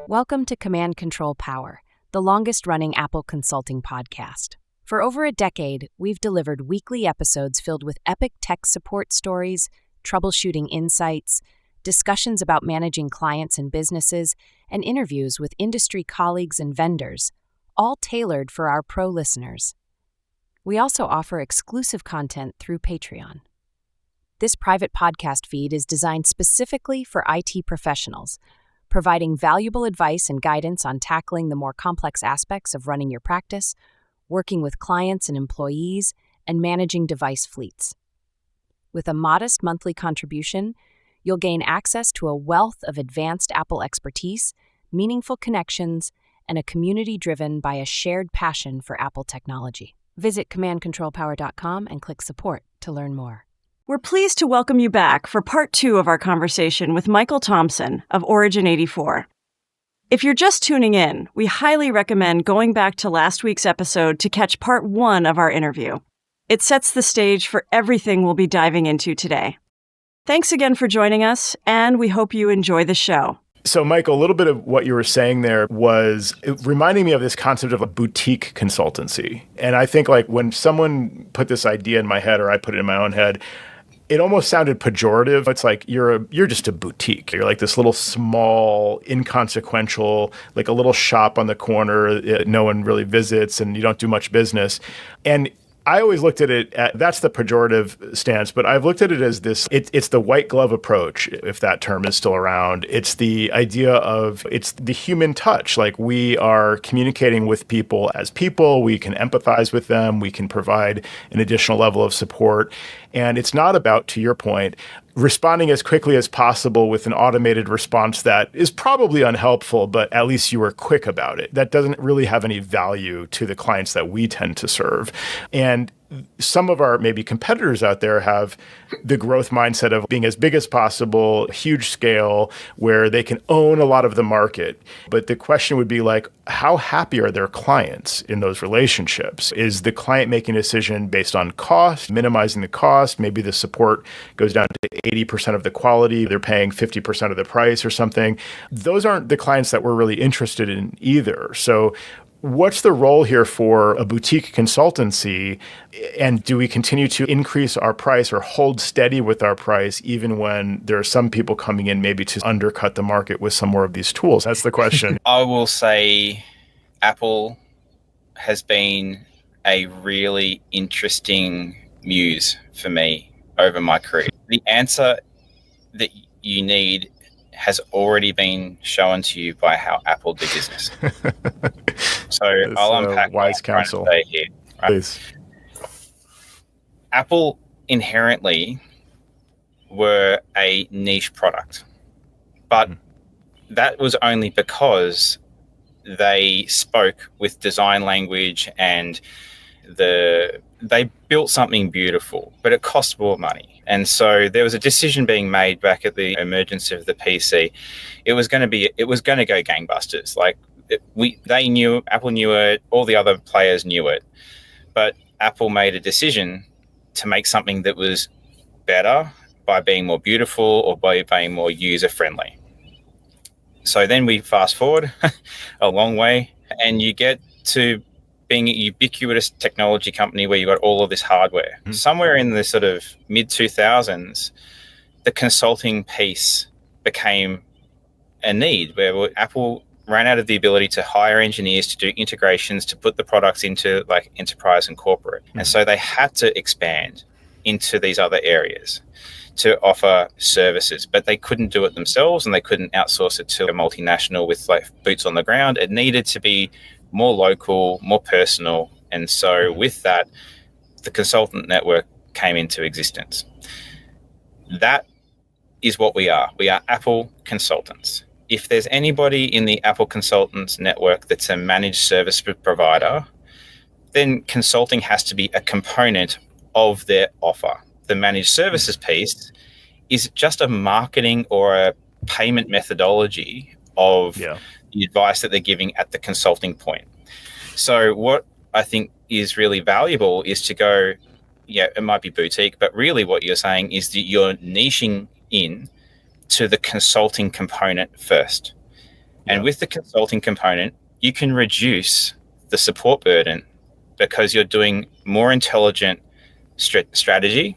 Welcome to Command Control Power, the longest-running Apple consulting podcast. For over a decade, we've delivered weekly episodes filled with epic tech support stories, troubleshooting insights, discussions about managing clients and businesses, and interviews with industry colleagues and vendors, all tailored for our pro listeners. We also offer exclusive content through Patreon. This private podcast feed is designed specifically for IT professionals, providing valuable advice and guidance on tackling the more complex aspects of running your practice, working with clients and employees, and managing device fleets. With a modest monthly contribution, you'll gain access to a wealth of advanced Apple expertise, meaningful connections, and a community driven by a shared passion for Apple technology. Visit commandcontrolpower.com and click support to learn more. We're pleased to welcome you back for part 2 of our conversation with Michael Thompson of Origin 84. If you're just tuning in, we highly recommend going back to last week's episode to catch part 1 of our interview. It sets the stage for everything we'll be diving into today. Thanks again for joining us, and we hope you enjoy the show. So, Michael, a little bit of what you were saying there was reminding me of this concept of a boutique consultancy. And I think like when someone put this idea in my head, or I put it in my own head, it almost sounded pejorative. It's like you're just a boutique. You're like this little small, inconsequential, like a little shop on the corner that no one really visits, and you don't do much business. And I always looked at it that's the pejorative stance, but I've looked at it as this, it's the white glove approach, if that term is still around. It's the idea of, it's the human touch. Like we are communicating with people as people, we can empathize with them, we can provide an additional level of support. And it's not about, to your point, responding as quickly as possible with an automated response that is probably unhelpful, but at least you were quick about it. That doesn't really have any value to the clients that we tend to serve. And some of our maybe competitors out there have the growth mindset of being as big as possible, huge scale, where they can own a lot of the market. But the question would be like, how happy are their clients in those relationships? Is the client making a decision based on cost, minimizing the cost? Maybe the support goes down to 80% of the quality. They're paying 50% of the price or something. Those aren't the clients that we're really interested in either. So what's the role here for a boutique consultancy? And do we continue to increase our price or hold steady with our price even when there are some people coming in maybe to undercut the market with some more of these tools? That's the question. I will say Apple has been a really interesting muse for me over my career. The answer that you need has already been shown to you by how Apple do business. So I'll unpack wise counsel here. Right? Please. Apple inherently were a niche product, but that was only because they spoke with design language and they built something beautiful, but it cost more money. And so there was a decision being made back at the emergence of the PC. It was going to go gangbusters. Like they knew, Apple knew it, all the other players knew it, but Apple made a decision to make something that was better by being more beautiful or by being more user friendly. So then we fast forward a long way, and you get to being a ubiquitous technology company where you got all of this hardware. Somewhere in the sort of mid-2000s, the consulting piece became a need where Apple ran out of the ability to hire engineers to do integrations, to put the products into like enterprise and corporate. And so they had to expand into these other areas to offer services, but they couldn't do it themselves and they couldn't outsource it to a multinational with like boots on the ground. It needed to be more local, more personal. And so with that, the consultant network came into existence. That is what we are. We are Apple consultants. If there's anybody in the Apple Consultants network that's a managed service provider, then consulting has to be a component of their offer. The managed services piece is just a marketing or a payment methodology of the advice that they're giving at the consulting point. So what I think is really valuable is to go, it might be boutique, but really what you're saying is that you're niching in to the consulting component first. And with the consulting component, you can reduce the support burden because you're doing more intelligent strategy,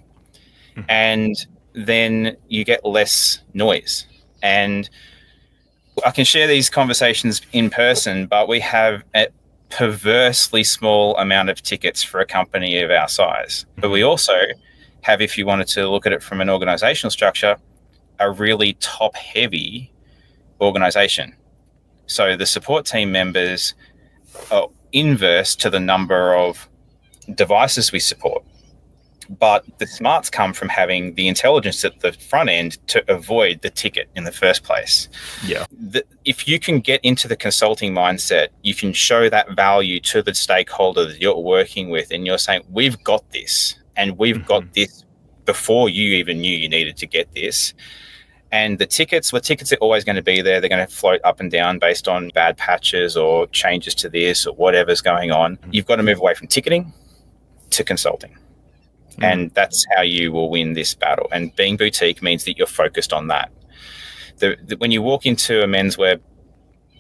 and then you get less noise. And I can share these conversations in person, but we have a perversely small amount of tickets for a company of our size. But we also have, if you wanted to look at it from an organizational structure, a really top-heavy organization. So the support team members are inverse to the number of devices we support. But the smarts come from having the intelligence at the front end to avoid the ticket in the first place. Yeah. If you can get into the consulting mindset, you can show that value to the stakeholder that you're working with, and you're saying, we've got this, and we've got this before you even knew you needed to get this. And the tickets are always going to be there. They're going to float up and down based on bad patches or changes to this or whatever's going on. You've got to move away from ticketing to consulting. And that's how you will win this battle. And being boutique means that you're focused on that. When you walk into a menswear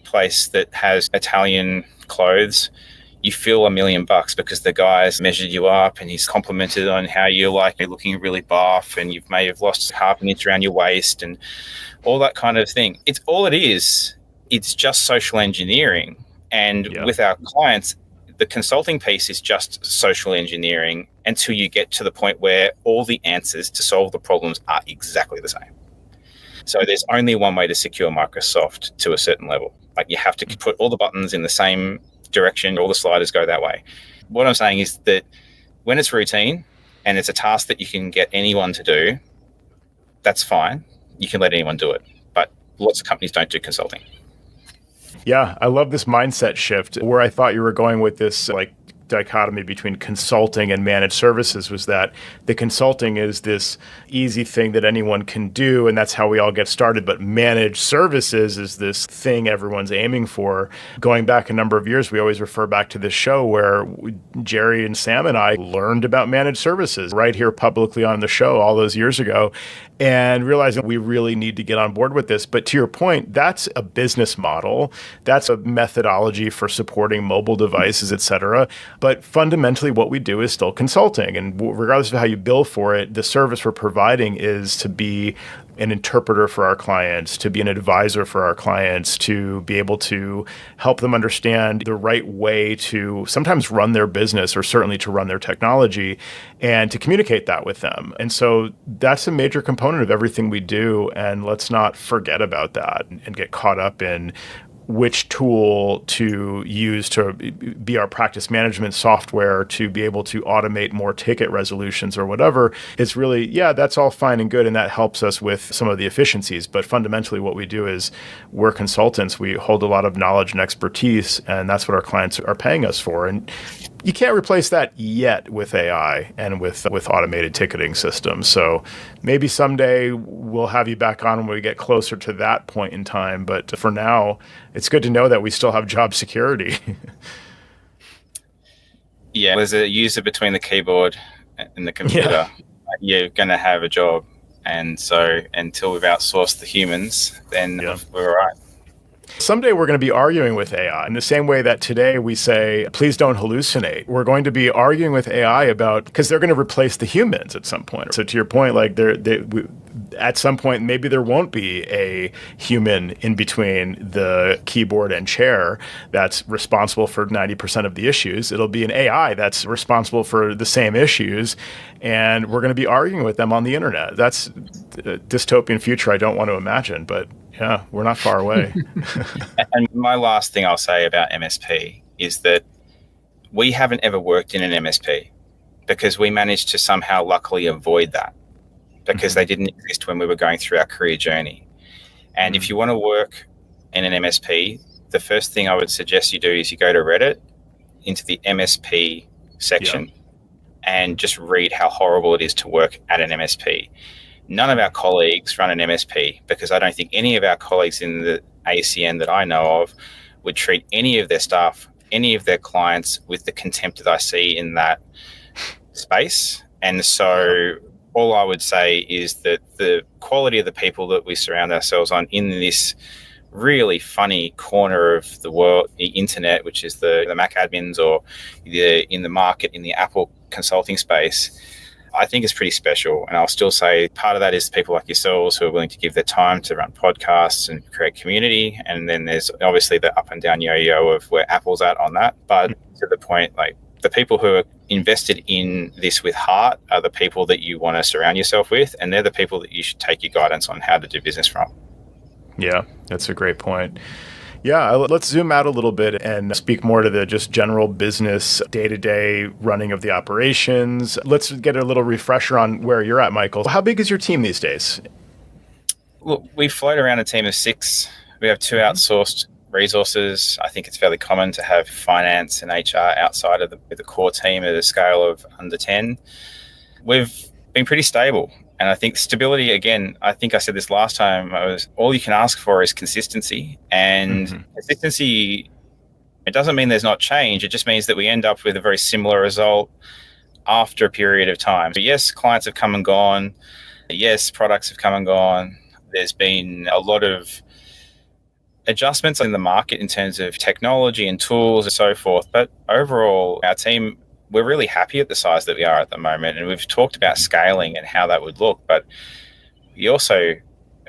place that has Italian clothes, you feel $1 million because the guy's measured you up and he's complimented on how you're looking really buff, and you may have lost half an inch around your waist and all that kind of thing. It's all it is. It's just social engineering. And with our clients, the consulting piece is just social engineering until you get to the point where all the answers to solve the problems are exactly the same. So there's only one way to secure Microsoft to a certain level. You have to put all the buttons in the same direction, all the sliders go that way. What I'm saying is that when it's routine and it's a task that you can get anyone to do, that's fine. You can let anyone do it. But lots of companies don't do consulting. Yeah, I love this mindset shift. Where I thought you were going with this dichotomy between consulting and managed services was that the consulting is this easy thing that anyone can do, and that's how we all get started. But managed services is this thing everyone's aiming for. Going back a number of years, we always refer back to this show where Jerry and Sam and I learned about managed services right here publicly on the show all those years ago, and realizing we really need to get on board with this. But to your point, that's a business model. That's a methodology for supporting mobile devices, et cetera. But fundamentally, what we do is still consulting. And regardless of how you bill for it, the service we're providing is to be an interpreter for our clients, to be an advisor for our clients, to be able to help them understand the right way to sometimes run their business, or certainly to run their technology, and to communicate that with them. And so that's a major component of everything we do. And let's not forget about that and get caught up in which tool to use to be our practice management software to be able to automate more ticket resolutions or whatever. It's really, that's all fine and good, and that helps us with some of the efficiencies. But fundamentally, what we do is we're consultants. We hold a lot of knowledge and expertise, and that's what our clients are paying us for. And you can't replace that yet with AI and with automated ticketing systems. So maybe someday we'll have you back on when we get closer to that point in time. But for now, it's good to know that we still have job security. Yeah, there's a user between the keyboard and the computer. You're going to have a job. And so until we've outsourced the humans, then we're all right. Someday we're going to be arguing with AI in the same way that today we say, please don't hallucinate. We're going to be arguing with AI because they're going to replace the humans at some point. So to your point, at some point, maybe there won't be a human in between the keyboard and chair that's responsible for 90% of the issues. It'll be an AI that's responsible for the same issues, and we're going to be arguing with them on the internet. That's a dystopian future I don't want to imagine, but yeah, we're not far away. And my last thing I'll say about MSP is that we haven't ever worked in an MSP because we managed to somehow luckily avoid that because they didn't exist when we were going through our career journey. And if you want to work in an MSP, the first thing I would suggest you do is you go to Reddit into the MSP section and just read how horrible it is to work at an MSP. None of our colleagues run an MSP because I don't think any of our colleagues in the ACN that I know of would treat any of their staff, any of their clients with the contempt that I see in that space. And so all I would say is that the quality of the people that we surround ourselves on in this really funny corner of the world, the internet, which is the Mac admins or in the market in the Apple consulting space, I think is pretty special. And I'll still say part of that is people like yourselves who are willing to give their time to run podcasts and create community. And then there's obviously the up and down yo-yo of where Apple's at on that. But to the point, like the people who are invested in this with heart are the people that you want to surround yourself with. And they're the people that you should take your guidance on how to do business from. Yeah, that's a great point. Yeah, let's zoom out a little bit and speak more to the just general business day-to-day running of the operations. Let's get a little refresher on where you're at, Michael. How big is your team these days? Well, we float around a team of 6. We have 2 outsourced resources. I think it's fairly common to have finance and HR outside of the core team at a scale of under 10. We've been pretty stable. And I think stability, again, I think I said this last time, all you can ask for is consistency. And consistency, it doesn't mean there's not change. It just means that we end up with a very similar result after a period of time. So yes, clients have come and gone. Yes, products have come and gone. There's been a lot of adjustments in the market in terms of technology and tools and so forth. But overall, our team, we're really happy at the size that we are at the moment. And we've talked about scaling and how that would look, but you also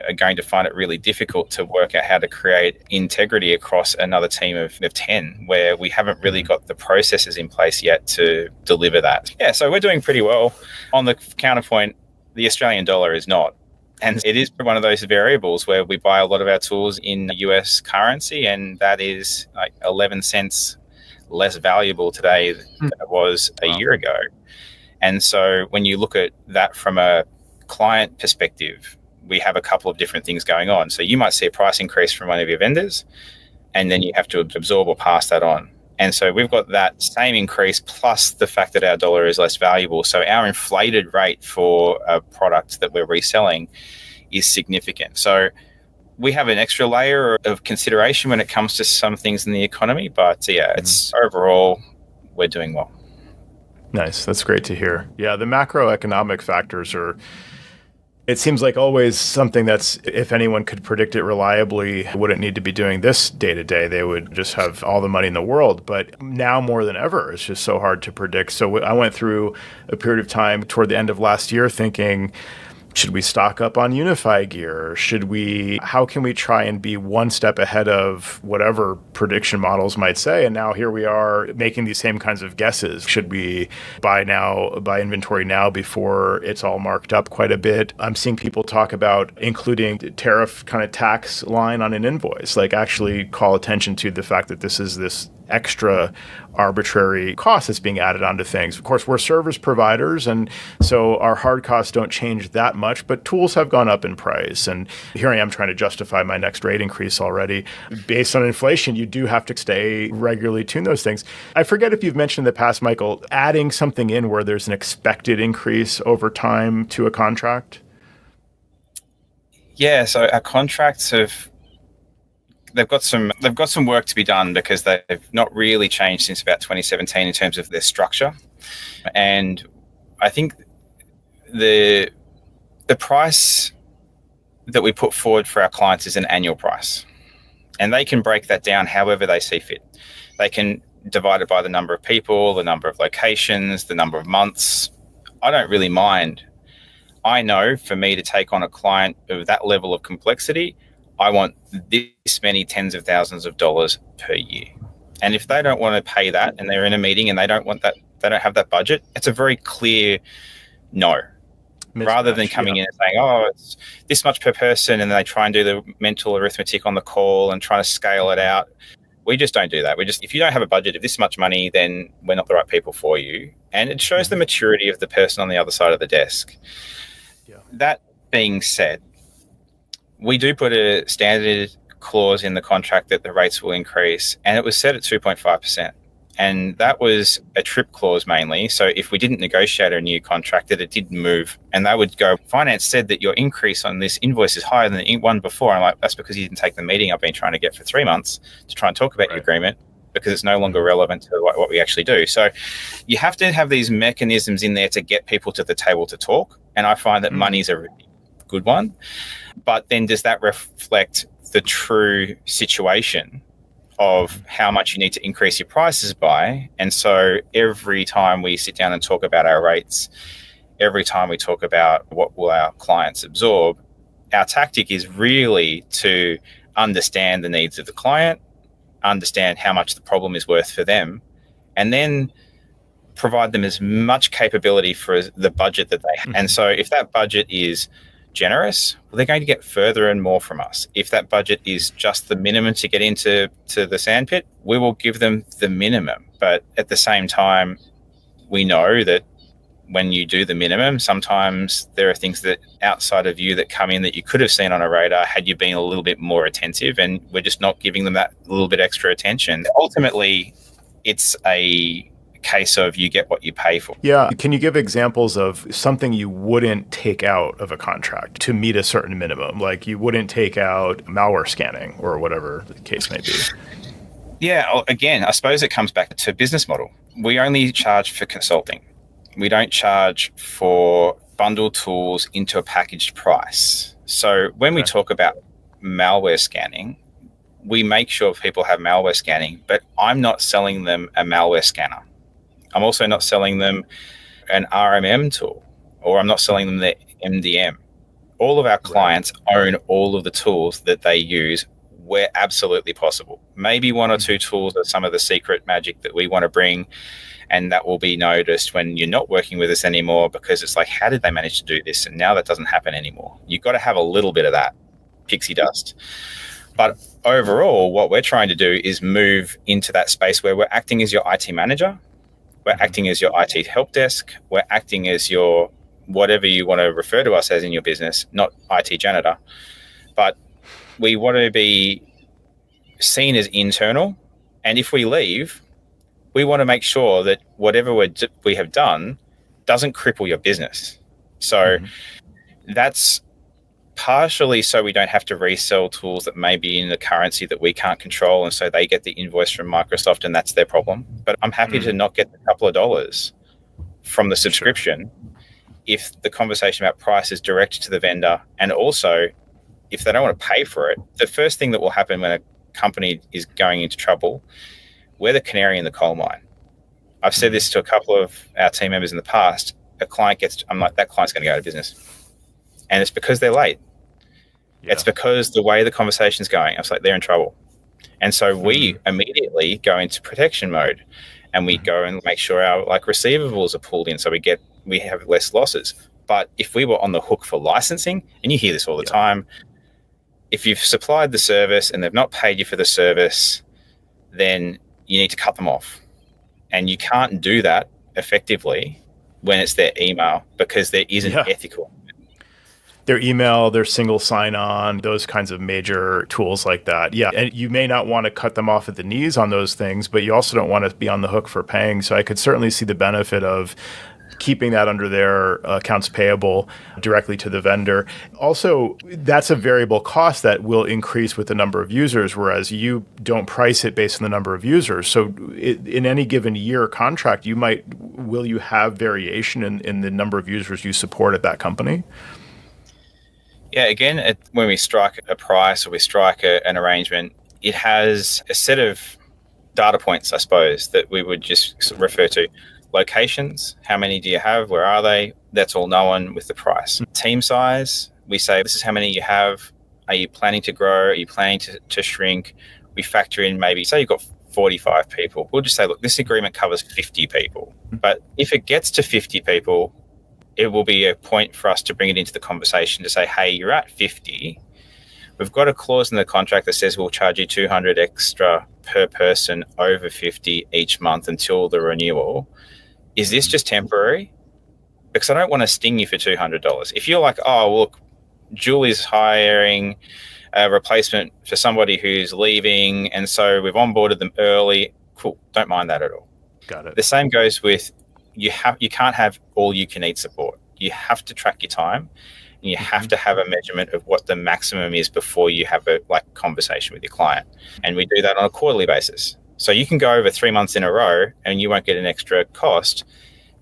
are going to find it really difficult to work out how to create integrity across another team of 10, where we haven't really got the processes in place yet to deliver that. Yeah, so we're doing pretty well. On the counterpoint, the Australian dollar is not. And it is one of those variables where we buy a lot of our tools in US currency, and that is like 11 cents less valuable today than it was a year ago. And so when you look at that from a client perspective, we have a couple of different things going on. So you might see a price increase from one of your vendors, and then you have to absorb or pass that on. And so we've got that same increase plus the fact that our dollar is less valuable. So our inflated rate for a product that we're reselling is significant. So we have an extra layer of consideration when it comes to some things in the economy, but yeah, it's overall, we're doing well. Nice. That's great to hear. Yeah, the macroeconomic factors are, it seems like always something that's, if anyone could predict it reliably, wouldn't need to be doing this day to day. They would just have all the money in the world. But now more than ever, it's just so hard to predict. So I went through a period of time toward the end of last year thinking, should we stock up on Unify gear? How can we try and be one step ahead of whatever prediction models might say? And now here we are making these same kinds of guesses. Should we buy inventory now before it's all marked up quite a bit? I'm seeing people talk about including the tariff kind of tax line on an invoice, like actually call attention to the fact that this is this extra arbitrary cost that's being added onto things. Of course, we're service providers, and so our hard costs don't change that much, but tools have gone up in price. And here I am trying to justify my next rate increase already. Based on inflation, you do have to regularly tune those things. I forget if you've mentioned in the past, Michael, adding something in where there's an expected increase over time to a contract. Yeah, so our contracts they've got some work to be done because they've not really changed since about 2017 in terms of their structure. And I think the price that we put forward for our clients is an annual price. And they can break that down however they see fit. They can divide it by the number of people, the number of locations, the number of months. I don't really mind. I know for me to take on a client of that level of complexity, I want this many tens of thousands of dollars per year. And if they don't want to pay that and they're in a meeting and they don't have that budget, it's a very clear no. Mismatch, rather than coming in and saying, oh, it's this much per person, and they try and do the mental arithmetic on the call and trying to scale it out. We just don't do that. If you don't have a budget of this much money, then we're not the right people for you. And it shows the maturity of the person on the other side of the desk. Yeah. That being said, we do put a standard clause in the contract that the rates will increase, and it was set at 2.5%. And that was a trip clause mainly. So if we didn't negotiate a new contract, that it didn't move, and they would go, finance said that your increase on this invoice is higher than the one before. I'm like, that's because you didn't take the meeting I've been trying to get for 3 months to try and talk about your agreement, because it's no longer relevant to what we actually do. So you have to have these mechanisms in there to get people to the table to talk. And I find that money's a really good one. But then does that reflect the true situation of how much you need to increase your prices by. And so every time we sit down and talk about our rates, every time we talk about what will our clients absorb, our tactic is really to understand the needs of the client, understand how much the problem is worth for them, and then provide them as much capability for the budget that they have. And so if that budget is generous, well, they're going to get further and more from us. If that budget is just the minimum to get into the sandpit, we will give them the minimum. But at the same time, we know that when you do the minimum, sometimes there are things that outside of you that come in that you could have seen on a radar had you been a little bit more attentive, and we're just not giving them that little bit extra attention. Ultimately, it's a case of you get what you pay for. Yeah. Can you give examples of something you wouldn't take out of a contract to meet a certain minimum? Like you wouldn't take out malware scanning or whatever the case may be. Yeah. Again, I suppose it comes back to business model. We only charge for consulting. We don't charge for bundled tools into a packaged price. So when we talk about malware scanning, we make sure people have malware scanning, but I'm not selling them a malware scanner. I'm also not selling them an RMM tool, or I'm not selling them the MDM. All of our clients own all of the tools that they use where absolutely possible. Maybe one or two tools are some of the secret magic that we want to bring, and that will be noticed when you're not working with us anymore, because it's like, how did they manage to do this? And now that doesn't happen anymore. You've got to have a little bit of that pixie dust. But overall, what we're trying to do is move into that space where we're acting as your IT manager. We're acting as your IT help desk. We're acting as your whatever you want to refer to us as in your business, not IT janitor. But we want to be seen as internal. And if we leave, we want to make sure that whatever we have done doesn't cripple your business. So that's partially so we don't have to resell tools that may be in the currency that we can't control, and so they get the invoice from Microsoft and that's their problem. But I'm happy to not get a couple of dollars from the subscription if the conversation about price is direct to the vendor. And also, if they don't want to pay for it, the first thing that will happen when a company is going into trouble, we're the canary in the coal mine. I've said this to a couple of our team members in the past. I'm like, that client's going to go out of business. And it's because they're late. Yeah. It's because the way the conversation's going, I was like, they're in trouble. And so we immediately go into protection mode, and we go and make sure our receivables are pulled in, so we have less losses. But if we were on the hook for licensing, and you hear this all the time, if you've supplied the service and they've not paid you for the service, then you need to cut them off. And you can't do that effectively when it's their email, because there isn't ethical. Their email, their single sign-on, those kinds of major tools like that. Yeah, and you may not want to cut them off at the knees on those things, but you also don't want to be on the hook for paying. So I could certainly see the benefit of keeping that under their accounts payable directly to the vendor. Also, that's a variable cost that will increase with the number of users, whereas you don't price it based on the number of users. So in any given year contract, will you have variation in the number of users you support at that company? Yeah, again, when we strike a price or we strike an arrangement, it has a set of data points, I suppose, that we would just refer to. Locations, how many do you have? Where are they? That's all known with the price. Team size, we say, this is how many you have. Are you planning to grow? Are you planning to shrink? We factor in maybe, say you've got 45 people. We'll just say, look, this agreement covers 50 people. But if it gets to 50 people, it will be a point for us to bring it into the conversation to say, hey, you're at 50. We've got a clause in the contract that says we'll charge you $200 extra per person over 50 each month until the renewal. Is this just temporary? Because I don't want to sting you for $200. If you're like, oh, look, Julie's hiring a replacement for somebody who's leaving, and so we've onboarded them early, cool, don't mind that at all. Got it. The same goes with you can't have all you can eat support. You have to track your time, and you have to have a measurement of what the maximum is before you have a conversation with your client. And we do that on a quarterly basis. So you can go over 3 months in a row and you won't get an extra cost.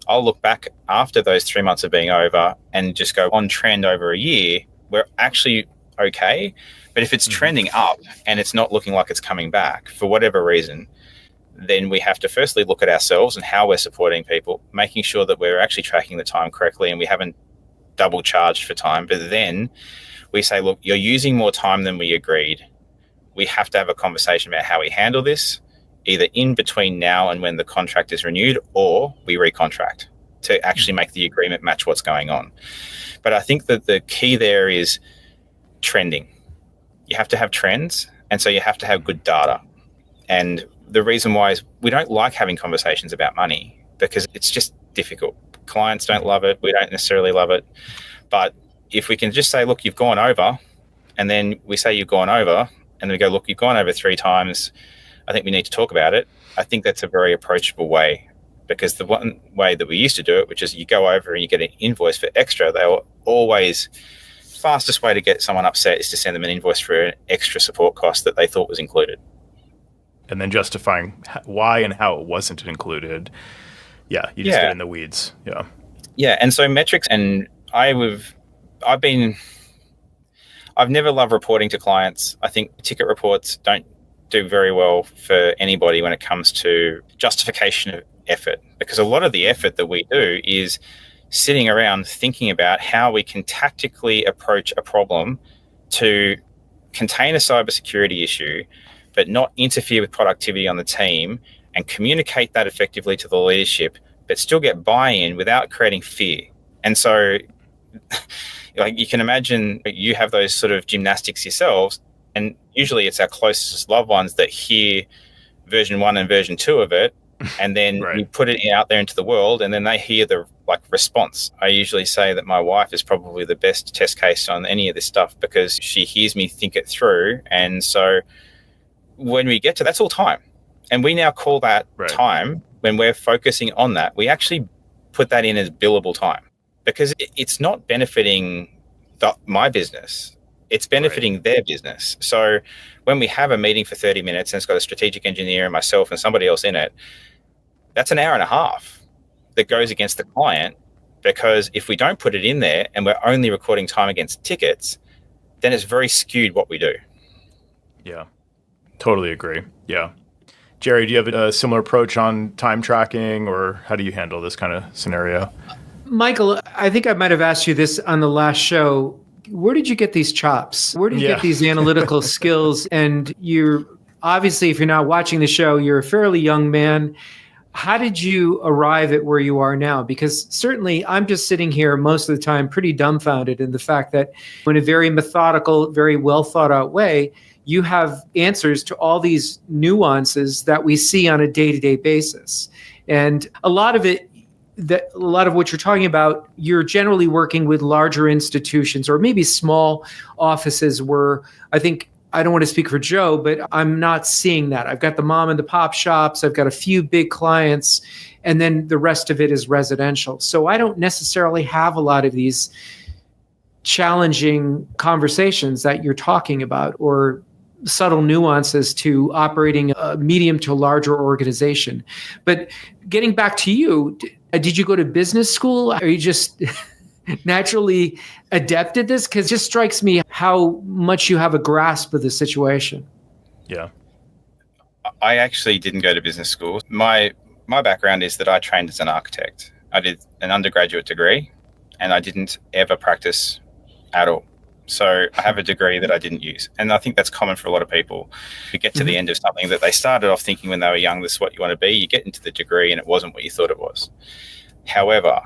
I'll look back after those 3 months of being over and just go on trend over a year. We're actually okay, But if it's trending up and it's not looking like it's coming back for whatever reason, then we have to firstly look at ourselves and how we're supporting people, making sure that we're actually tracking the time correctly and we haven't double charged for time. But then we say, look, you're using more time than we agreed. We have to have a conversation about how we handle this, either in between now and when the contract is renewed, or we recontract to actually make the agreement match what's going on. But I think that the key there is trending. You have to have trends, and so you have to have good data. And the reason why is we don't like having conversations about money because it's just difficult. Clients don't love it. We don't necessarily love it. But if we can just say, look, you've gone over, and then we say you've gone over, and then we go, look, you've gone over 3 times. I think we need to talk about it. I think that's a very approachable way, because the one way that we used to do it, which is you go over and you get an invoice for extra, they were always fastest way to get someone upset is to send them an invoice for an extra support cost that they thought was included. And then justifying why and how it wasn't included. Yeah, you just get in the weeds. Yeah. Yeah, and so metrics, and I've never loved reporting to clients. I think ticket reports don't do very well for anybody when it comes to justification of effort, because a lot of the effort that we do is sitting around thinking about how we can tactically approach a problem to contain a cybersecurity issue, but not interfere with productivity on the team, and communicate that effectively to the leadership, but still get buy-in without creating fear. And so like you can imagine you have those sort of gymnastics yourselves, and usually it's our closest loved ones that hear version 1 and version 2 of it, and then we put it out there into the world, and then they hear the response. I usually say that my wife is probably the best test case on any of this stuff, because she hears me think it through. And so when we get to that's all time, and we now call that time when we're focusing on that. We actually put that in as billable time, because it's not benefiting my business. It's benefiting their business. So when we have a meeting for 30 minutes and it's got a strategic engineer and myself and somebody else in it, that's an hour and a half that goes against the client, because if we don't put it in there and we're only recording time against tickets, then it's very skewed what we do. Yeah, totally agree. Yeah. Jerry, do you have a similar approach on time tracking, or how do you handle this kind of scenario? Michael, I think I might have asked you this on the last show. Where did you get these chops? Where did you get these analytical skills? And you're obviously, if you're not watching the show, you're a fairly young man. How did you arrive at where you are now? Because certainly I'm just sitting here most of the time pretty dumbfounded in the fact that in a very methodical, very well thought out way, you have answers to all these nuances that we see on a day-to-day basis. And a lot of what you're talking about, you're generally working with larger institutions or maybe small offices where I don't want to speak for Joe, but I'm not seeing that. I've got the mom and the pop shops. I've got a few big clients, and then the rest of it is residential. So I don't necessarily have a lot of these challenging conversations that you're talking about, or subtle nuances to operating a medium to larger organization. But getting back to you, did you go to business school? Are you just naturally adept at this? Because it just strikes me how much you have a grasp of the situation. Yeah. I actually didn't go to business school. My background is that I trained as an architect. I did an undergraduate degree, and I didn't ever practice at all. So I have a degree that I didn't use. And I think that's common for a lot of people who get to the end of something that they started off thinking when they were young, this is what you want to be. You get into the degree and it wasn't what you thought it was. However,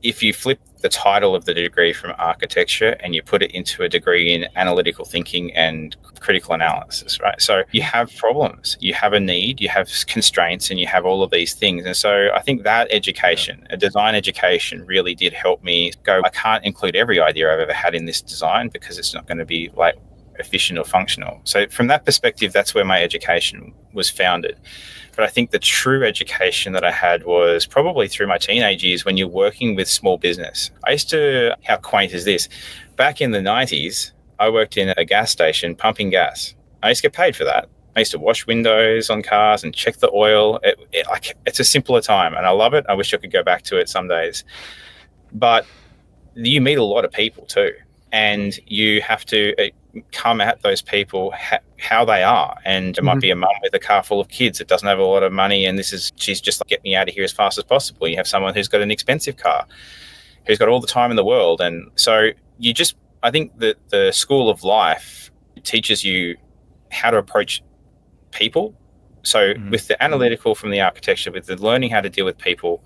if you flip the title of the degree from architecture and you put it into a degree in analytical thinking and critical analysis, right? So you have problems, you have a need, you have constraints, and you have all of these things. And so I think that education, a design education, really did help me go, I can't include every idea I've ever had in this design because it's not going to be like efficient or functional. So from that perspective, that's where my education was founded. But I think the true education that I had was probably through my teenage years when you're working with small business. How quaint is this? Back in the 90s, I worked in a gas station pumping gas. I used to get paid for that. I used to wash windows on cars and check the oil. It's a simpler time, and I love it. I wish I could go back to it some days. But you meet a lot of people too. and you have to come at those people how they are. And it might be a mum with a car full of kids that doesn't have a lot of money, and she's just like, get me out of here as fast as possible. You have someone who's got an expensive car, who's got all the time in the world. And so I think that the school of life teaches you how to approach people. So with the analytical from the architecture, with the learning how to deal with people,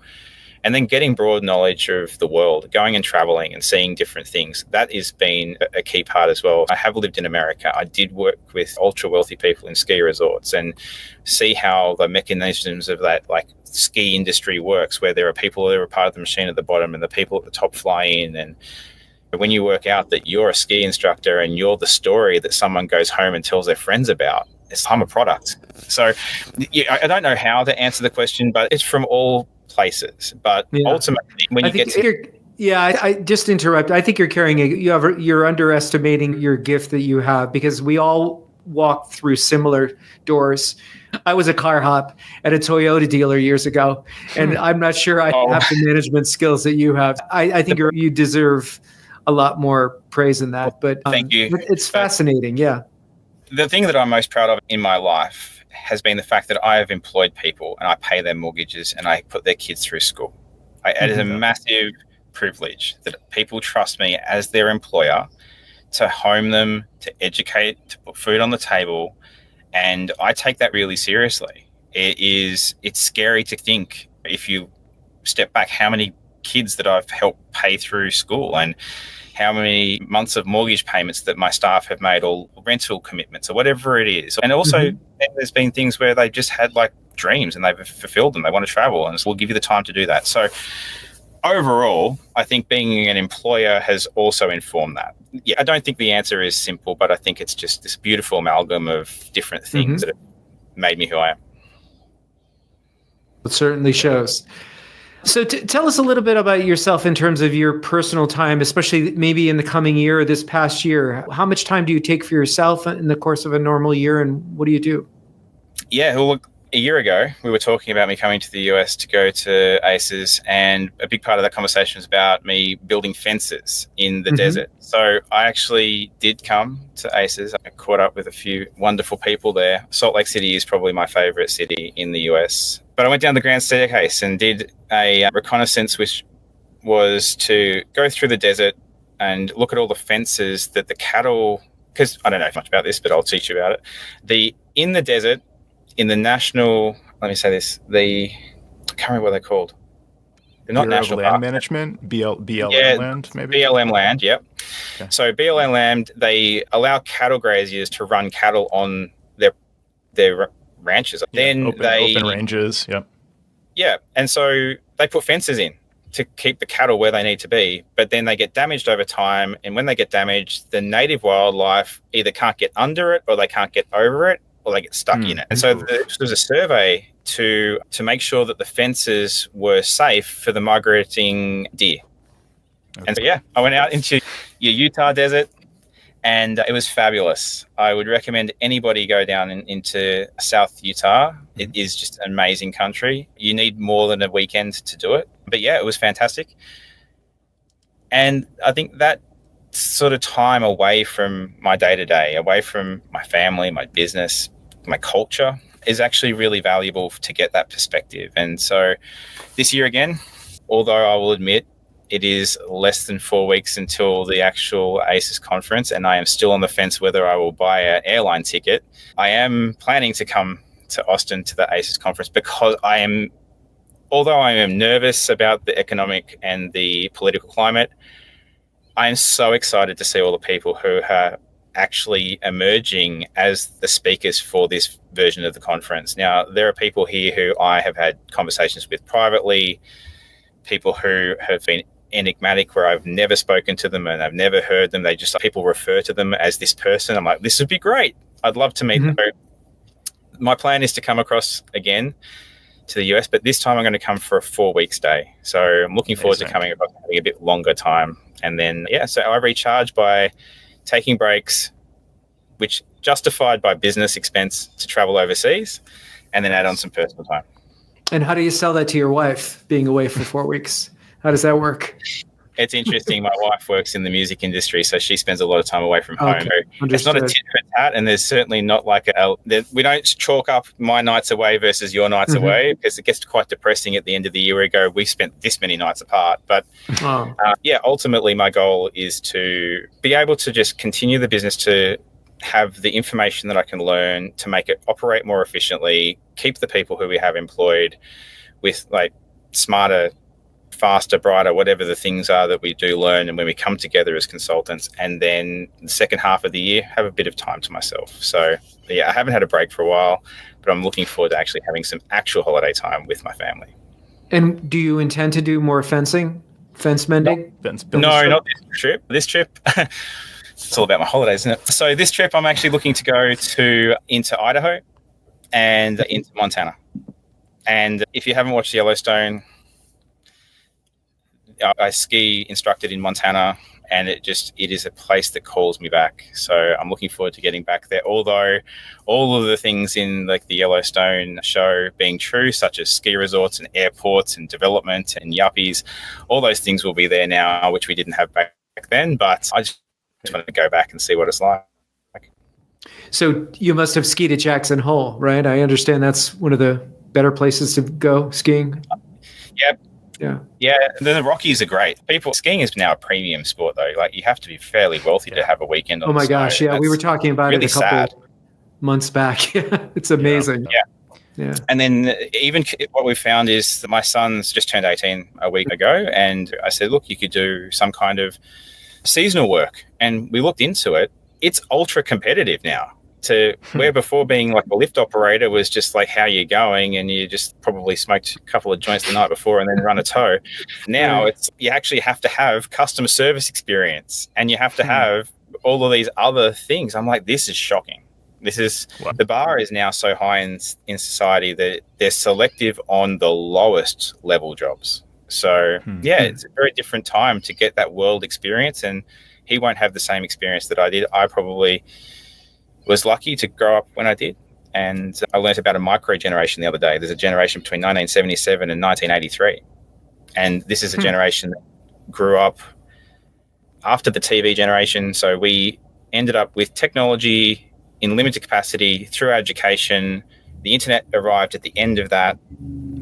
and then getting broad knowledge of the world, going and traveling and seeing different things, that has been a key part as well. I have lived in America. I did work with ultra wealthy people in ski resorts and see how the mechanisms of that like ski industry works, where there are people that are part of the machine at the bottom and the people at the top fly in. And when you work out that you're a ski instructor and you're the story that someone goes home and tells their friends about, I'm a product. So I don't know how to answer the question, but it's from all places. But ultimately, when you get to... I just interrupt. I think you're underestimating your gift that you have, because we all walk through similar doors. I was a car hop at a Toyota dealer years ago, and I'm not sure I have the management skills that you have. I think you deserve a lot more praise than that. But thank you. It's fascinating. Yeah. The thing that I'm most proud of in my life has been the fact that I have employed people and I pay their mortgages and I put their kids through school. It is a massive privilege that people trust me as their employer to home them, to educate, to put food on the table. And I take that really seriously. It's scary to think, if you step back, how many kids that I've helped pay through school and how many months of mortgage payments that my staff have made, or rental commitments, or whatever it is. And also there's been things where they just had like dreams and they've fulfilled them. They want to travel, and so we'll give you the time to do that. So overall, I think being an employer has also informed that. Yeah, I don't think the answer is simple, but I think it's just this beautiful amalgam of different things that have made me who I am. It certainly shows. So tell us a little bit about yourself in terms of your personal time, especially maybe in the coming year or this past year. How much time do you take for yourself in the course of a normal year, and what do you do? Yeah, well, look, a year ago, we were talking about me coming to the US to go to ACES, and a big part of that conversation was about me building fences in the desert. So I actually did come to ACES. I caught up with a few wonderful people there. Salt Lake City is probably my favorite city in the US. But I went down the Grand Staircase and did a reconnaissance, which was to go through the desert and look at all the fences that the cattle, because I don't know much about this, but I'll teach you about it. In the desert, in the national, let me say this, I can't remember what they're called. They're not Bureau national of Land park. Management, BLM land, maybe? BLM land, yep. Okay. So BLM land, they allow cattle graziers to run cattle on their ranches. Then open ranges, yep. Yeah, and so they put fences in to keep the cattle where they need to be, but then they get damaged over time, and when they get damaged, the native wildlife either can't get under it, or they can't get over it, or they get stuck in it. And so there was a survey to make sure that the fences were safe for the migrating deer. Okay. And so, yeah, I went out into your Utah desert, and it was fabulous. I would recommend anybody go down into South Utah. It is just an amazing country. You need more than a weekend to do it. But yeah, it was fantastic. And I think that sort of time away from my day-to-day, away from my family, my business, my culture, is actually really valuable to get that perspective. And so this year again, although I will admit it is less than 4 weeks until the actual ACES conference, and I am still on the fence whether I will buy an airline ticket, I am planning to come to Austin to the ACES conference, because although I am nervous about the economic and the political climate, I am so excited to see all the people who are actually emerging as the speakers for this version of the conference. Now, there are people here who I have had conversations with privately, people who have been enigmatic, where I've never spoken to them and I've never heard them. People refer to them as this person. I'm like, this would be great. I'd love to meet them. My plan is to come across again to the US, but this time I'm going to come for a 4-week stay. So I'm looking forward to coming across, having a bit longer time. And then, so I recharge by taking breaks, which justified by business expense to travel overseas, and then add on some personal time. And how do you sell that to your wife, being away for 4 weeks? How does that work? It's interesting. My wife works in the music industry, so she spends a lot of time away from home. Okay, So it's not a tit for tat, and there's certainly not like we don't chalk up my nights away versus your nights away, because it gets quite depressing at the end of the year where we go, we spent this many nights apart. But ultimately my goal is to be able to just continue the business, to have the information that I can learn to make it operate more efficiently, keep the people who we have employed with like smarter, faster, brighter, whatever the things are that we do learn, and when we come together as consultants, and then the second half of the year have a bit of time to myself. So yeah, I haven't had a break for a while, but I'm looking forward to actually having some actual holiday time with my family. And do you intend to do more fence mending? No, not this trip. This trip, it's all about my holidays, isn't it? So this trip, I'm actually looking to go into Idaho and into Montana. And if you haven't watched Yellowstone, I ski instructed in Montana, and it is a place that calls me back. So I'm looking forward to getting back there. Although all of the things in like the Yellowstone show being true, such as ski resorts and airports and development and yuppies, all those things will be there now, which we didn't have back then. But I just want to go back and see what it's like. So you must have skied at Jackson Hole, right? I understand that's one of the better places to go skiing. Yep. Yeah, the Rockies are great. Skiing is now a premium sport, though. Like, you have to be fairly wealthy to have a weekend on Oh my gosh, yeah. We were talking about really it a couple months back. It's amazing. Yeah. And then even what we found is that my son's just turned 18 a week ago, and I said, look, you could do some kind of seasonal work. And we looked into it. It's ultra competitive now. To where before being like a lift operator was just like how you're going, and you just probably smoked a couple of joints the night before and then run a tow. Now you actually have to have customer service experience, and you have to have all of these other things. I'm like, this is shocking. The bar is now so high in society that they're selective on the lowest level jobs. So it's a very different time to get that world experience, and he won't have the same experience that I did. I probably was lucky to grow up when I did. And I learned about a micro generation the other day. There's a generation between 1977 and 1983. And this is a generation that grew up after the TV generation. So we ended up with technology in limited capacity through our education. The internet arrived at the end of that.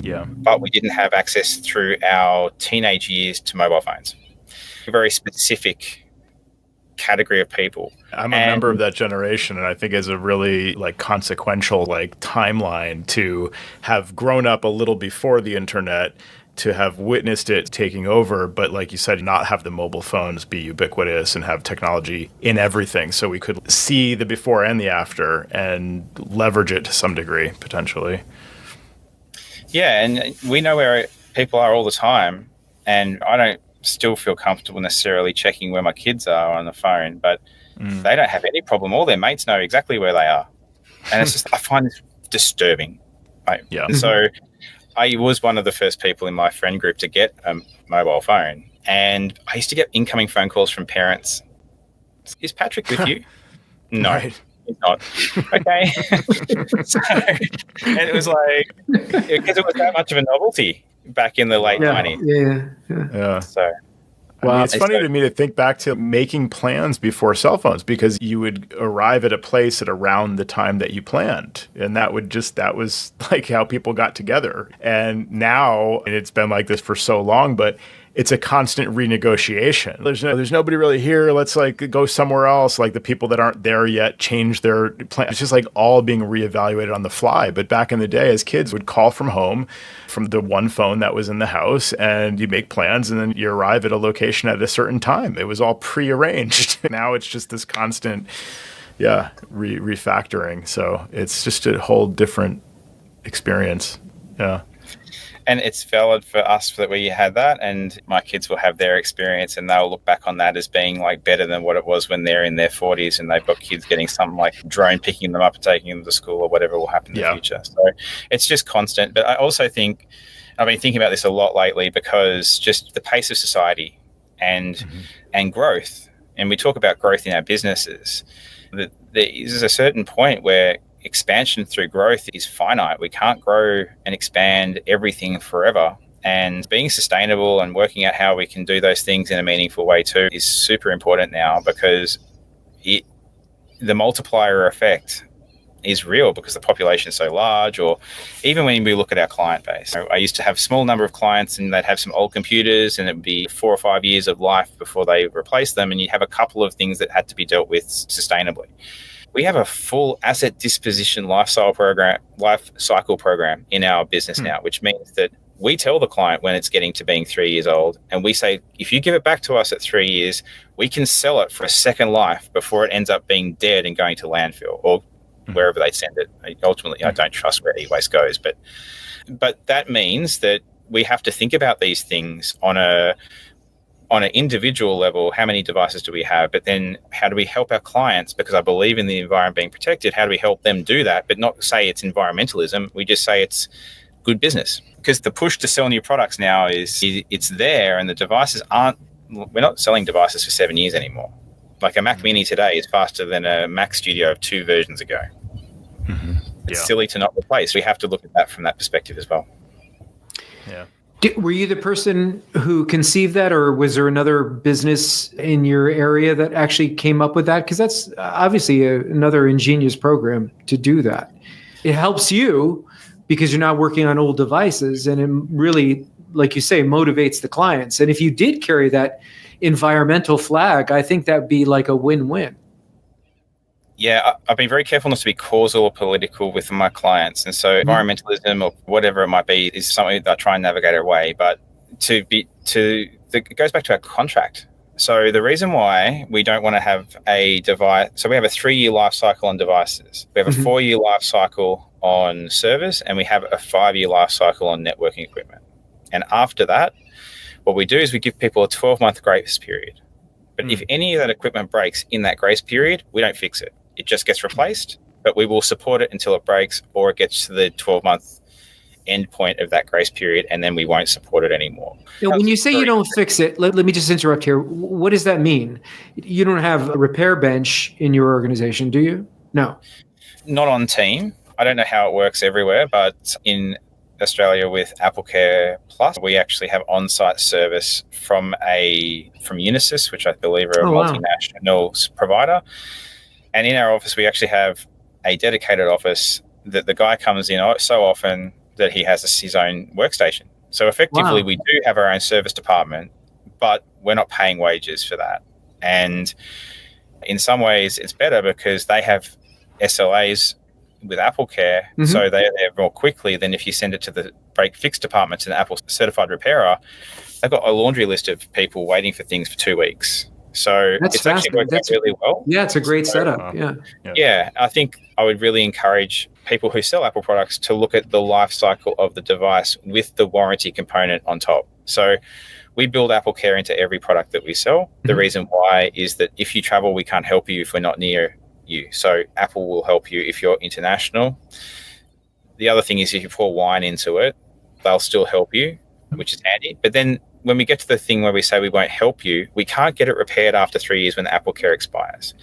Yeah. But we didn't have access through our teenage years to mobile phones. A very specific category of people. I'm a member of that generation, and I think it's a really like consequential like timeline to have grown up a little before the internet, to have witnessed it taking over, but like you said, not have the mobile phones be ubiquitous and have technology in everything, so we could see the before and the after and leverage it to some degree potentially. Yeah, and we know where people are all the time, and I don't still feel comfortable necessarily checking where my kids are on the phone, but they don't have any problem. All their mates know exactly where they are. And it's just, I find this disturbing. And so I was one of the first people in my friend group to get a mobile phone. And I used to get incoming phone calls from parents. Is Patrick with you? No. Right. He's not. Okay. And it was like, because it was that much of a novelty back in the late 90s. Yeah. So, wow. I mean, it's funny to me to think back to making plans before cell phones, because you would arrive at a place at around the time that you planned. And that was like how people got together. And now, and it's been like this for so long, but it's a constant renegotiation. There's nobody really here. Let's like go somewhere else. Like the people that aren't there yet change their plan. It's just like all being reevaluated on the fly. But back in the day, as kids, would call from home from the one phone that was in the house, and you make plans, and then you arrive at a location at a certain time. It was all prearranged. Now it's just this constant, refactoring. So it's just a whole different experience. Yeah. And it's valid for us that we had that, and my kids will have their experience, and they'll look back on that as being like better than what it was when they're in their 40s and they've got kids getting something like drone picking them up and taking them to school or whatever will happen in the future. So it's just constant. But I also think I've been thinking about this a lot lately, because just the pace of society and growth, and we talk about growth in our businesses, that there is a certain point where expansion through growth is finite. We can't grow and expand everything forever. And being sustainable and working out how we can do those things in a meaningful way too is super important now, because the multiplier effect is real because the population is so large. Or even when we look at our client base, I used to have a small number of clients and they'd have some old computers and it'd be 4 or 5 years of life before they replace them, and you'd have a couple of things that had to be dealt with sustainably. We have a full asset disposition lifecycle program in our business now, which means that we tell the client when it's getting to being 3 years old, and we say, if you give it back to us at 3 years, we can sell it for a second life before it ends up being dead and going to landfill or wherever they send it. Ultimately, I don't trust where e-waste goes, but that means that we have to think about these things on an individual level. How many devices do we have? But then how do we help our clients? Because I believe in the environment being protected. How do we help them do that? But not say it's environmentalism. We just say it's good business, because the push to sell new products now it's there, and the devices we're not selling devices for 7 years anymore. Like a Mac Mini today is faster than a Mac Studio of 2 versions ago. It's silly to not replace. We have to look at that from that perspective as well. Yeah. Were you the person who conceived that, or was there another business in your area that actually came up with that? Because that's obviously another ingenious program to do that. It helps you because you're not working on old devices, and it really, like you say, motivates the clients. And if you did carry that environmental flag, I think that'd be like a win-win. Yeah, I've been very careful not to be causal or political with my clients. And so environmentalism or whatever it might be is something that I try and navigate away. But it goes back to our contract. So the reason why we don't want to have a device, so we have a 3-year life cycle on devices. We have a 4-year life cycle on servers, and we have a 5-year life cycle on networking equipment. And after that, what we do is we give people a 12-month grace period. But if any of that equipment breaks in that grace period, we don't fix it. It just gets replaced, but we will support it until it breaks or it gets to the 12-month end point of that grace period, and then we won't support it anymore. Now, when you say you don't fix it, let me just interrupt here. What does that mean? You don't have a repair bench in your organization, do you? No. Not on team. I don't know how it works everywhere, but in Australia with AppleCare Plus, we actually have on-site service from Unisys, which I believe are a multinational provider. And in our office, we actually have a dedicated office that the guy comes in so often that he has his own workstation. So effectively, we do have our own service department, but we're not paying wages for that. And in some ways, it's better because they have SLAs with AppleCare, so they're there more quickly than if you send it to the break-fix department to the Apple certified repairer. They've got a laundry list of people waiting for things for 2 weeks. So it's actually worked out really well. Yeah, it's a great setup. Yeah, I think I would really encourage people who sell Apple products to look at the life cycle of the device with the warranty component on top. So we build AppleCare into every product that we sell. The reason why is that if you travel, we can't help you if we're not near you. So Apple will help you if you're international. The other thing is if you pour wine into it, they'll still help you, which is handy. But then when we get to the thing where we say we won't help you, we can't get it repaired after 3 years when the AppleCare expires.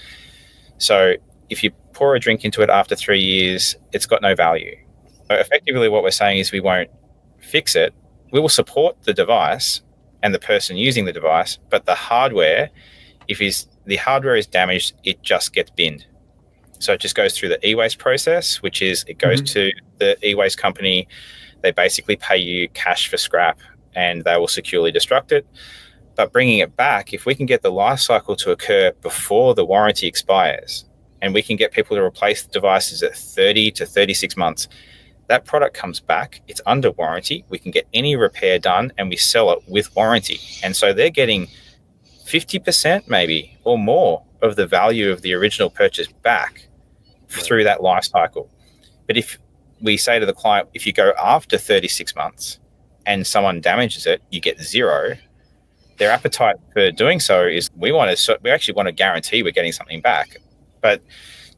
So if you pour a drink into it after 3 years, it's got no value. So effectively what we're saying is we won't fix it. We will support the device and the person using the device, but the hardware, if the hardware is damaged, it just gets binned. So it just goes through the e-waste process, which is it goes to the e-waste company. They basically pay you cash for scrap, and they will securely destruct it. But bringing it back, if we can get the life cycle to occur before the warranty expires, and we can get people to replace the devices at 30 to 36 months, that product comes back, it's under warranty, we can get any repair done, and we sell it with warranty. And so they're getting 50% maybe or more of the value of the original purchase back through that life cycle. But if we say to the client, if you go after 36 months and someone damages it, you get zero. Their appetite for doing so is we actually want to guarantee we're getting something back. But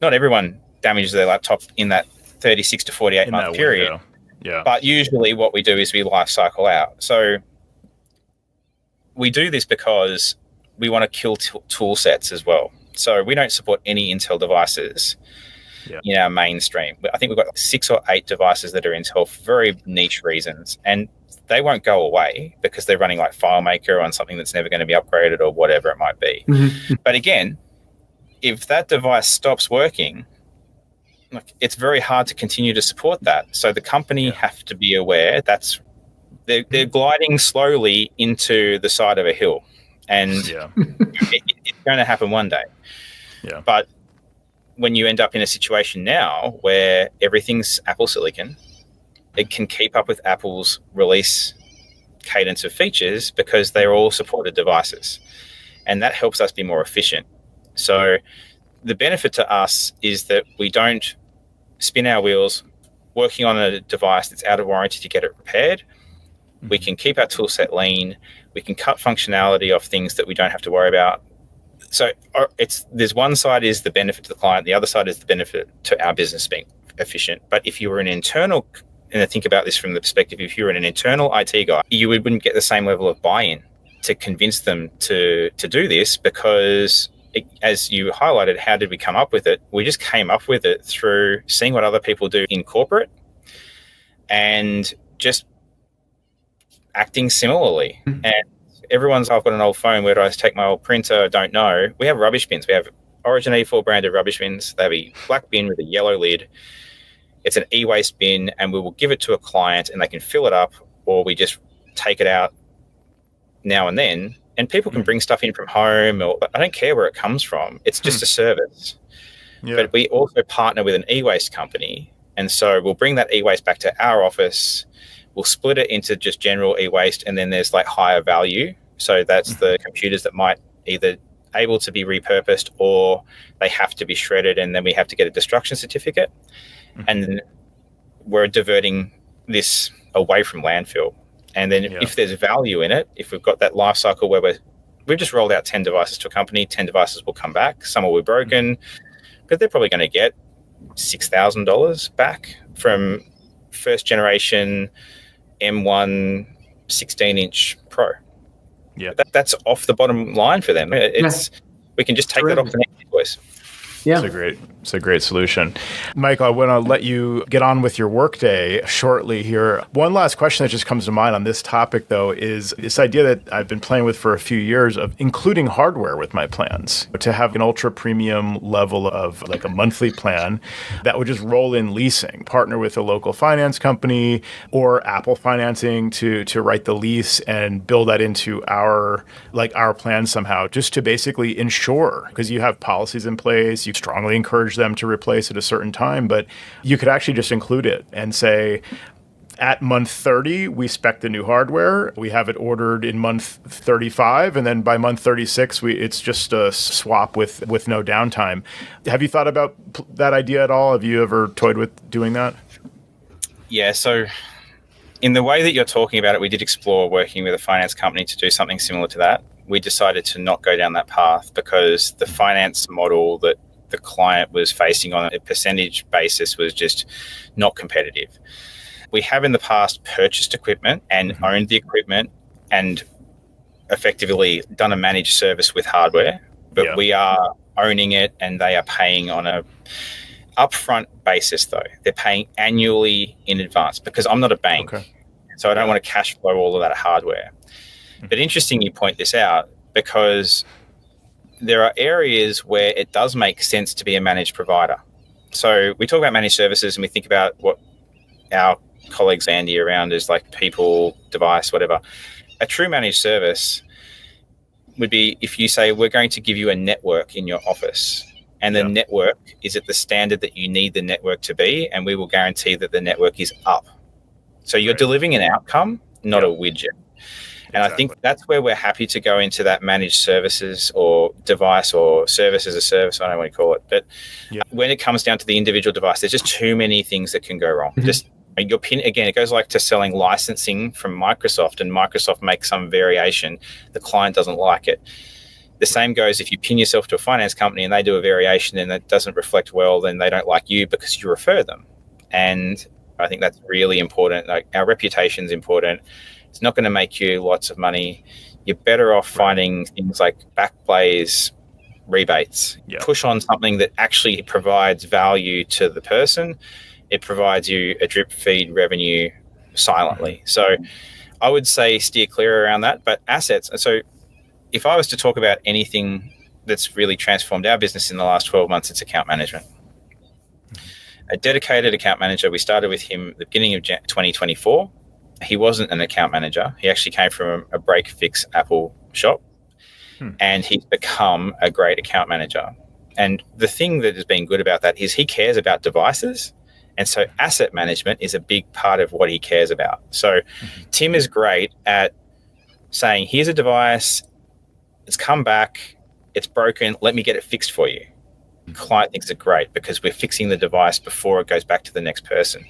not everyone damages their laptop in that 36 to 48 month period. Window. Yeah. But usually what we do is we life cycle out. So we do this because we want to kill tool sets as well. So we don't support any Intel devices in our mainstream. I think we've got 6 or 8 devices that are Intel for very niche reasons. And they won't go away because they're running like FileMaker on something that's never going to be upgraded or whatever it might be. But again, if that device stops working, it's very hard to continue to support that. So the company have to be aware they're gliding slowly into the side of a hill, and it's going to happen one day. Yeah. But when you end up in a situation now where everything's Apple Silicon, it can keep up with Apple's release cadence of features because they're all supported devices, and that helps us be more efficient. So the benefit to us is that we don't spin our wheels working on a device that's out of warranty to get it repaired. We can keep our tool set lean. We can cut functionality off things that we don't have to worry about. So there's one side is the benefit to the client. The other side is the benefit to our business being efficient. But if you were an internal, and I think about this from the perspective, if you were an internal IT guy, you wouldn't get the same level of buy-in to convince them to do this because as you highlighted, how did we come up with it? We just came up with it through seeing what other people do in corporate and just acting similarly. And I've got an old phone, where do I take my old printer? I don't know. We have rubbish bins. We have Origin 84 branded rubbish bins. They have a black bin with a yellow lid. It's an e-waste bin, and we will give it to a client and they can fill it up, or we just take it out now and then. And people can bring stuff in from home, or I don't care where it comes from. It's just a service. Yeah. But we also partner with an e-waste company. And so we'll bring that e-waste back to our office. We'll split it into just general e-waste, and then there's like higher value. So that's the computers that might either able to be repurposed or they have to be shredded, and then we have to get a destruction certificate. And then we're diverting this away from landfill. And then if there's value in it, if we've got that life cycle where we've just rolled out 10 devices to a company, 10 devices will come back. Some will be broken, but they're probably going to get $6,000 back from first generation M1 16-inch Pro. Yeah, that's off the bottom line for them. We can just take that off the next invoice. Yeah, it's a great solution. Michael, I want to let you get on with your workday shortly here. One last question that just comes to mind on this topic, though, is this idea that I've been playing with for a few years of including hardware with my plans, to have an ultra premium level of like a monthly plan that would just roll in leasing, partner with a local finance company or Apple financing to write the lease and build that into our plan somehow, just to basically ensure, because you have policies in place, you strongly encourage them to replace at a certain time, but you could actually just include it and say, at month 30, we spec the new hardware. We have it ordered in month 35, and then by month 36, it's just a swap with no downtime. Have you thought about that idea at all? Have you ever toyed with doing that? Yeah, so in the way that you're talking about it, we did explore working with a finance company to do something similar to that. We decided to not go down that path because the finance model that the client was facing on a percentage basis was just not competitive. We have in the past purchased equipment and owned the equipment and effectively done a managed service with hardware, but we are owning it and they are paying on a upfront basis though. They're paying annually in advance because I'm not a bank. Okay. So I don't want to cash flow all of that hardware. But interesting you point this out because there are areas where it does make sense to be a managed provider. So we talk about managed services and we think about what our colleagues bandy around as like people, device, whatever. A true managed service would be if you say, we're going to give you a network in your office and the network is at the standard that you need the network to be, and we will guarantee that the network is up. So you're delivering an outcome, not a widget. And I think that's where we're happy to go into that managed services or device or service as a service, I don't know what you call it. But when it comes down to the individual device, there's just too many things that can go wrong. Just your pin, again, it goes like to selling licensing from Microsoft, and Microsoft makes some variation. The client doesn't like it. The same goes if you pin yourself to a finance company and they do a variation and that doesn't reflect well, then they don't like you because you refer them. And I think that's really important. Like, our reputation is important. It's not going to make you lots of money. You're better off finding things like backblaze rebates. Push on something that actually provides value to the person. It provides you a drip feed revenue silently. So I would say steer clear around that. But assets, so if I was to talk about anything that's really transformed our business in the last 12 months, it's account management. A dedicated account manager. We started with him at the beginning of 2024. He wasn't an account manager. He actually came from a break-fix Apple shop, and he's become a great account manager. And the thing that has been good about that is he cares about devices. And so asset management is a big part of what he cares about. So Tim is great at saying, here's a device, it's come back, it's broken, let me get it fixed for you. The client thinks it's great because we're fixing the device before it goes back to the next person.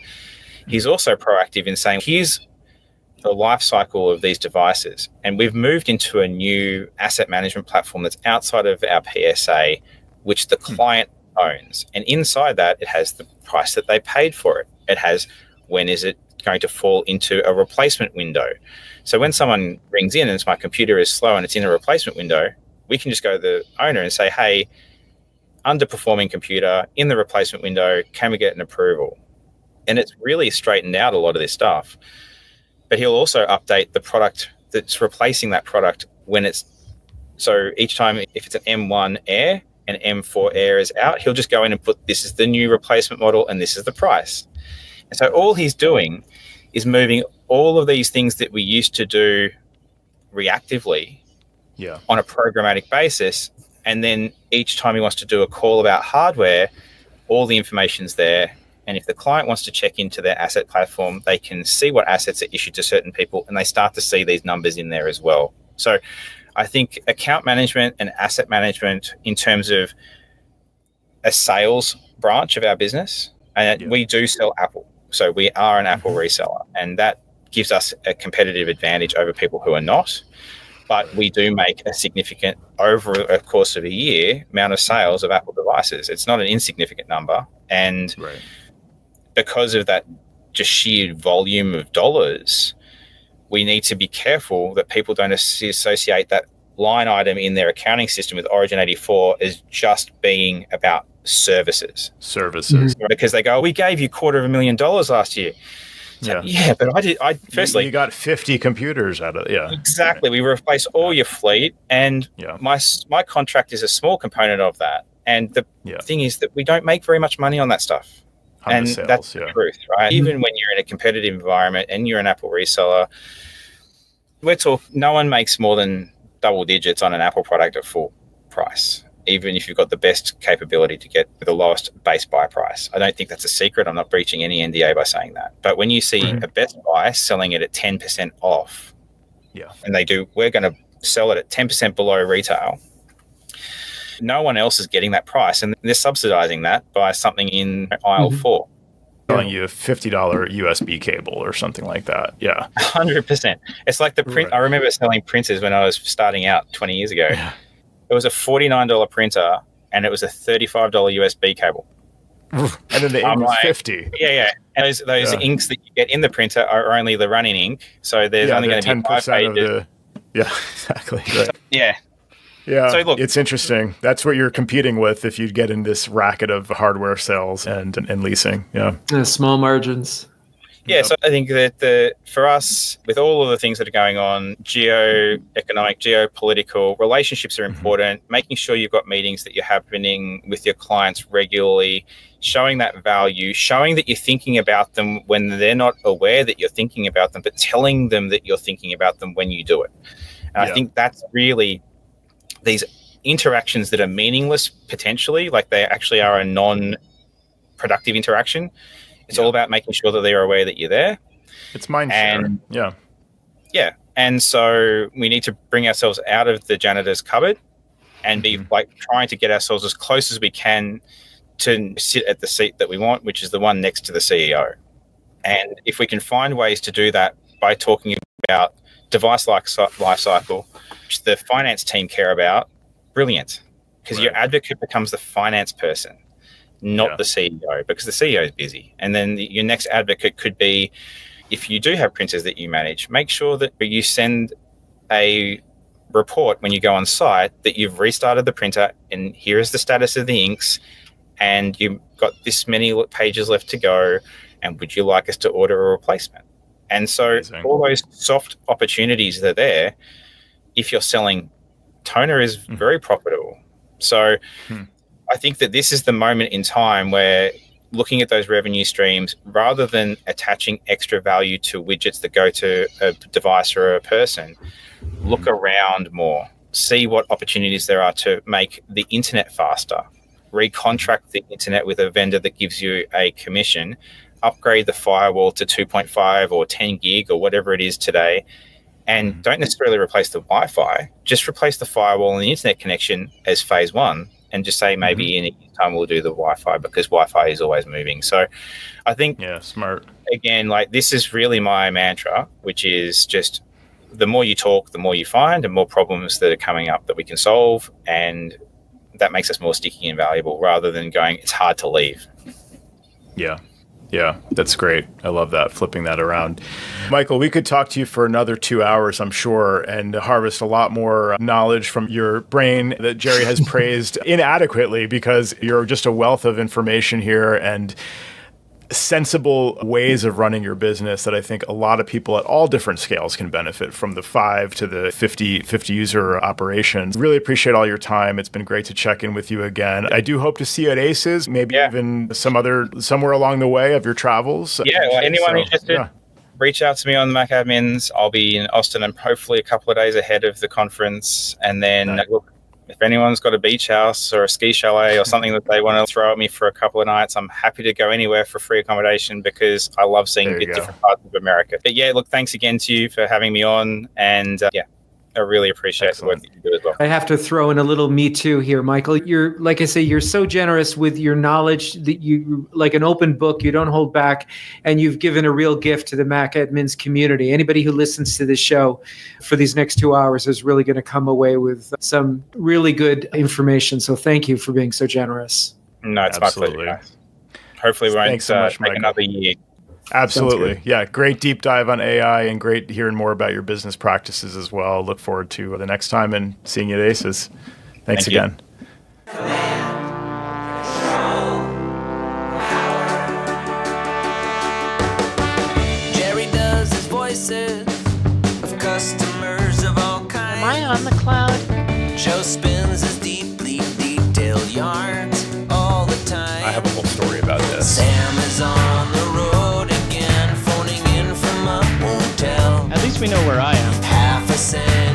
He's also proactive in saying, here's the life cycle of these devices. And we've moved into a new asset management platform that's outside of our PSA, which the client owns. And inside that, it has the price that they paid for it. It has when is it going to fall into a replacement window. So when someone rings in and it's my computer is slow and it's in a replacement window, we can just go to the owner and say, hey, underperforming computer in the replacement window, can we get an approval? And it's really straightened out a lot of this stuff. But he'll also update the product that's replacing that product when it's, so each time if it's an M1 Air and M4 Air is out, he'll just go in and put, this is the new replacement model and this is the price. And so all he's doing is moving all of these things that we used to do reactively on a programmatic basis. And then each time he wants to do a call about hardware, all the information's there. And if the client wants to check into their asset platform, they can see what assets are issued to certain people and they start to see these numbers in there as well. So I think account management and asset management in terms of a sales branch of our business, and we do sell Apple. So we are an Apple reseller, and that gives us a competitive advantage over people who are not. But we do make a significant, over a course of a year, amount of sales of Apple devices. It's not an insignificant number. And because of that just sheer volume of dollars, we need to be careful that people don't associate that line item in their accounting system with Origin 84 as just being about services. Because they go, we gave you $250,000 last year. So, but firstly, you got 50 computers out of it. Exactly. We replace all your fleet, and my contract is a small component of that. And the thing is that we don't make very much money on that stuff. And sales, that's the truth, right? Even when you're in a competitive environment and you're an Apple reseller, no one makes more than double digits on an Apple product at full price, even if you've got the best capability to get the lowest base buy price. I don't think that's a secret. I'm not breaching any NDA by saying that. But when you see a Best Buy selling it at 10% off, and we're going to sell it at 10% below retail, no one else is getting that price. And they're subsidizing that by something in aisle 4. Selling you a $50 USB cable or something like that. 100%. It's like the print. I remember selling printers when I was starting out 20 years ago. It was a $49 printer and it was a $35 USB cable. And then the ink was $50. And those inks that you get in the printer are only the running ink. So there's only going to be 5 pages. Exactly. Right. So look, it's interesting. That's what you're competing with if you get in this racket of hardware sales and leasing. Small margins. So I think that for us, with all of the things that are going on, geoeconomic, geopolitical, relationships are important. Making sure you've got meetings that you're happening with your clients regularly, showing that value, showing that you're thinking about them when they're not aware that you're thinking about them, but telling them that you're thinking about them when you do it. And I think that's really these interactions that are meaningless potentially, like they actually are a non-productive interaction. It's all about making sure that they're aware that you're there. It's mind sharing. And so we need to bring ourselves out of the janitor's cupboard and be like trying to get ourselves as close as we can to sit at the seat that we want, which is the one next to the CEO. And if we can find ways to do that by talking about device lifecycle, which the finance team care about, brilliant. Because your advocate becomes the finance person, not the CEO, because the CEO is busy. And then your next advocate could be, if you do have printers that you manage, make sure that you send a report when you go on site that you've restarted the printer and here is the status of the inks and you've got this many pages left to go and would you like us to order a replacement? And so Amazing. all those soft opportunities that are there, if you're selling toner, is very profitable. So I think that this is the moment in time where looking at those revenue streams, rather than attaching extra value to widgets that go to a device or a person, look around more, see what opportunities there are to make the internet faster, recontract the internet with a vendor that gives you a commission, upgrade the firewall to 2.5 or 10 gig or whatever it is today, and don't necessarily replace the Wi-Fi, just replace the firewall and the internet connection as phase one, and just say maybe in a year's time we'll do the Wi-Fi, because Wi-Fi is always moving. So I think, smart. Again, like, this is really my mantra, which is just the more you talk, the more you find, and more problems that are coming up that we can solve. And that makes us more sticky and valuable, rather than going, it's hard to leave. Yeah, that's great. I love that, flipping that around. Michael, we could talk to you for another 2 hours, I'm sure, and harvest a lot more knowledge from your brain that Jerry has praised inadequately, because you're just a wealth of information here and sensible ways of running your business that I think a lot of people at all different scales can benefit from, the 5 to the 50 user operations. Really appreciate all your time. It's been great to check in with you again. I do hope to see you at ACES, maybe even somewhere along the way of your travels. Yeah, well, anyone interested, reach out to me on the Mac Admins. I'll be in Austin and hopefully a couple of days ahead of the conference. And then look, if anyone's got a beach house or a ski chalet or something that they want to throw at me for a couple of nights, I'm happy to go anywhere for free accommodation, because I love seeing different parts of America. But yeah, look, thanks again to you for having me on. And I really appreciate the work that you do as well. I have to throw in a little me too here, Michael. You're, like I say, you're so generous with your knowledge that you, like an open book, you don't hold back, and you've given a real gift to the Mac Admins community. Anybody who listens to this show for these next 2 hours is really going to come away with some really good information. So thank you for being so generous. No, it's my pleasure, guys. Hopefully we won't take another year. Absolutely. Yeah. Great deep dive on AI, and great hearing more about your business practices as well. Look forward to the next time and seeing you at ACES. Thanks again. Jerry does his voices of customers of all kinds. Am I on the cloud? Joe spins his deeply detailed yarns all the time. I have a whole story about this. Sam is on the road again, phoning in from a hotel. At least we know where I am. Half a cent.